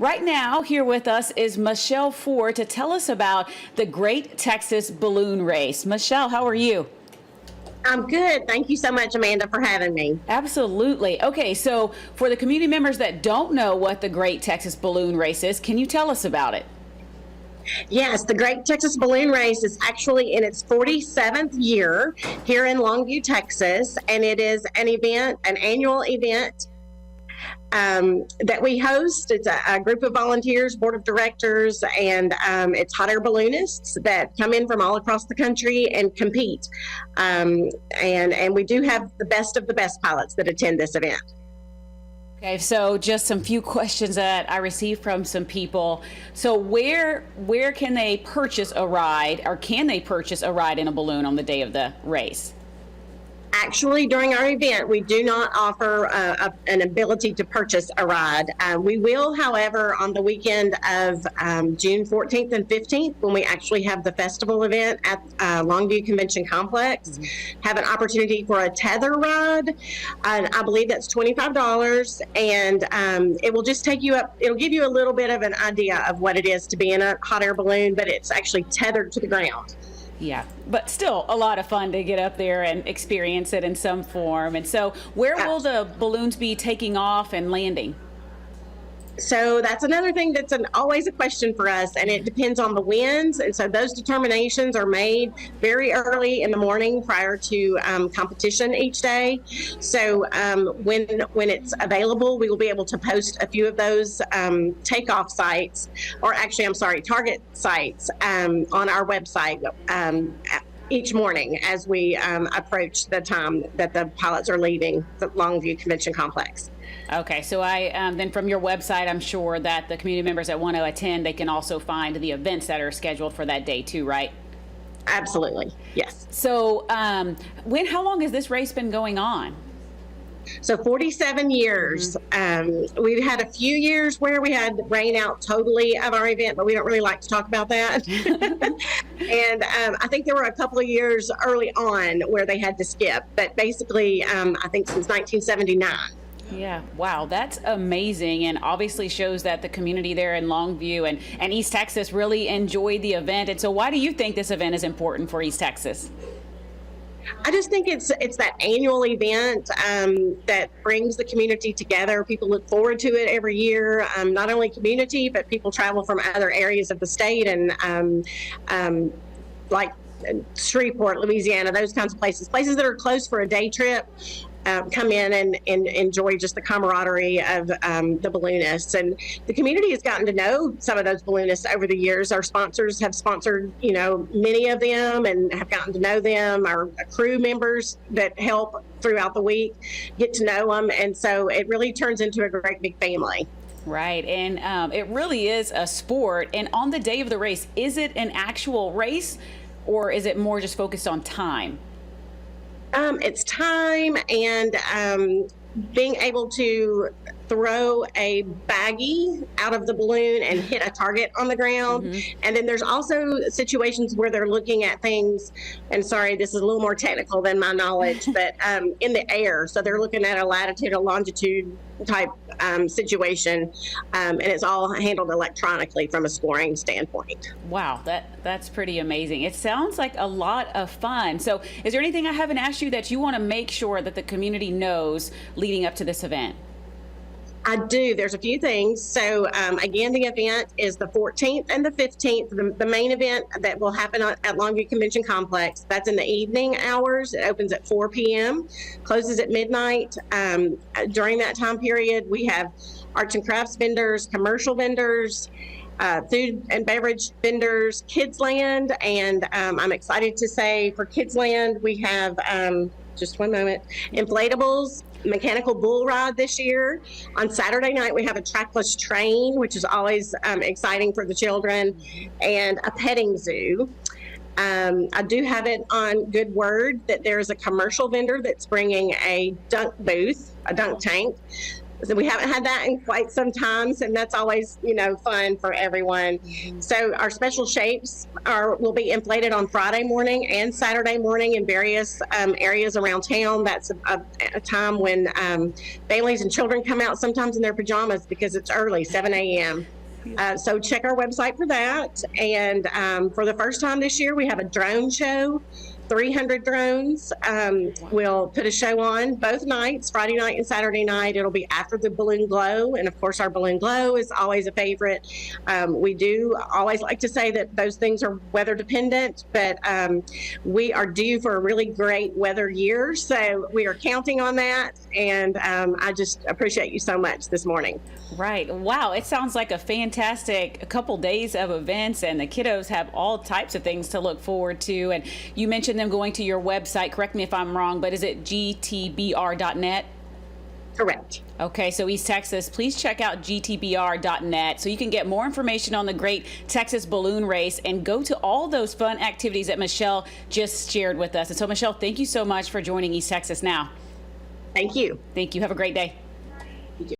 right now here with us is Michelle Ford to tell us about the Great Texas Balloon Race. Michelle, how are you? I'm good. Thank you so much, Amanda, for having me. Absolutely. Okay, so for the community members that don't know what the Great Texas Balloon Race is, can you tell us about it? Yes, the Great Texas Balloon Race is actually in its 47th year here in Longview, Texas, and it is an annual event that we host. It's a group of volunteers, board of directors, and it's hot air balloonists that come in from all across the country and compete. And we do have the best of the best pilots that attend this event. Okay, so just some few questions that I received from some people. So where can they purchase a ride, or can they purchase a ride in a balloon on the day of the race? Actually, during our event, we do not offer an ability to purchase a ride. We will, however, on the weekend of June 14th and 15th, when we actually have the festival event at Longview Convention Complex, have an opportunity for a tether ride. I believe that's $25, and it will just take you up. It'll give you a little bit of an idea of what it is to be in a hot air balloon, but it's actually tethered to the ground. Yeah, but still a lot of fun to get up there and experience it in some form. And so where will the balloons be taking off and landing? So that's another thing that's always a question for us, and it depends on the winds. And so those determinations are made very early in the morning prior to competition each day. So when it's available, we will be able to post a few of those takeoff sites, or actually, I'm sorry, target sites on our website each morning as we approach the time that the pilots are leaving the Longview Convention Complex. Okay, so then from your website, I'm sure that the community members that want to attend, they can also find the events that are scheduled for that day too, right? Absolutely, yes. So how long has this race been going on? So 47 years. We've had a few years where we had rain out totally of our event, but we don't really like to talk about that. And I think there were a couple of years early on where they had to skip, but basically I think since 1979. Yeah, wow, that's amazing, and obviously shows that the community there in Longview and East Texas really enjoyed the event. And so why do you think this event is important for East Texas? I just think it's that annual event that brings the community together. People look forward to it every year. Not only community, but people travel from other areas of the state and like Shreveport, Louisiana, those kinds of places that are close for a day trip. Come in and enjoy just the camaraderie of the balloonists. And the community has gotten to know some of those balloonists over the years. Our sponsors have sponsored, many of them and have gotten to know them. Our crew members that help throughout the week get to know them. And so it really turns into a great big family. Right, and it really is a sport. And on the day of the race, is it an actual race, or is it more just focused on time? It's time and being able to throw a baggie out of the balloon and hit a target on the ground. And then there's also situations where they're looking at things, and sorry, this is a little more technical than my knowledge, but in the air. So they're looking at a latitude, a longitude type situation, and it's all handled electronically from a scoring standpoint. Wow, that's pretty amazing. It sounds like a lot of fun. So is there anything I haven't asked you that you want to make sure that the community knows leading up to this event? I do. There's a few things. So again, the event is the 14th and the 15th, the main event that will happen at Longview Convention Complex. That's in the evening hours. It opens at 4 p.m., closes at midnight. During that time period, we have arts and crafts vendors, commercial vendors, food and beverage vendors, Kids Land, and I'm excited to say for Kids Land, we have, just one moment, inflatables, mechanical bull ride this year. On Saturday night, we have a trackless train, which is always exciting for the children, and a petting zoo. I do have it on good word that there's a commercial vendor that's bringing a dunk booth, a dunk tank, So we haven't had that in quite some time, and that's always, fun for everyone. So our special shapes will be inflated on Friday morning and Saturday morning in various areas around town. That's a time when families and children come out sometimes in their pajamas because it's early, 7 a.m. So check our website for that. And for the first time this year, we have a drone show. 300 drones. We'll put a show on both nights, Friday night and Saturday night. It'll be after the balloon glow. And of course, our balloon glow is always a favorite. We do always like to say that those things are weather dependent, but we are due for a really great weather year. So we are counting on that. And I just appreciate you so much this morning. Right. Wow. It sounds like a fantastic couple days of events, and the kiddos have all types of things to look forward to. And you mentioned them going to your website. Correct me if I'm wrong, but is it gtbr.net? Correct. Okay, so East Texas, please check out gtbr.net so you can get more information on the Great Texas Balloon Race and go to all those fun activities that Michelle just shared with us. And so, Michelle, thank you so much for joining East Texas Now. Thank you. Thank you. Have a great day.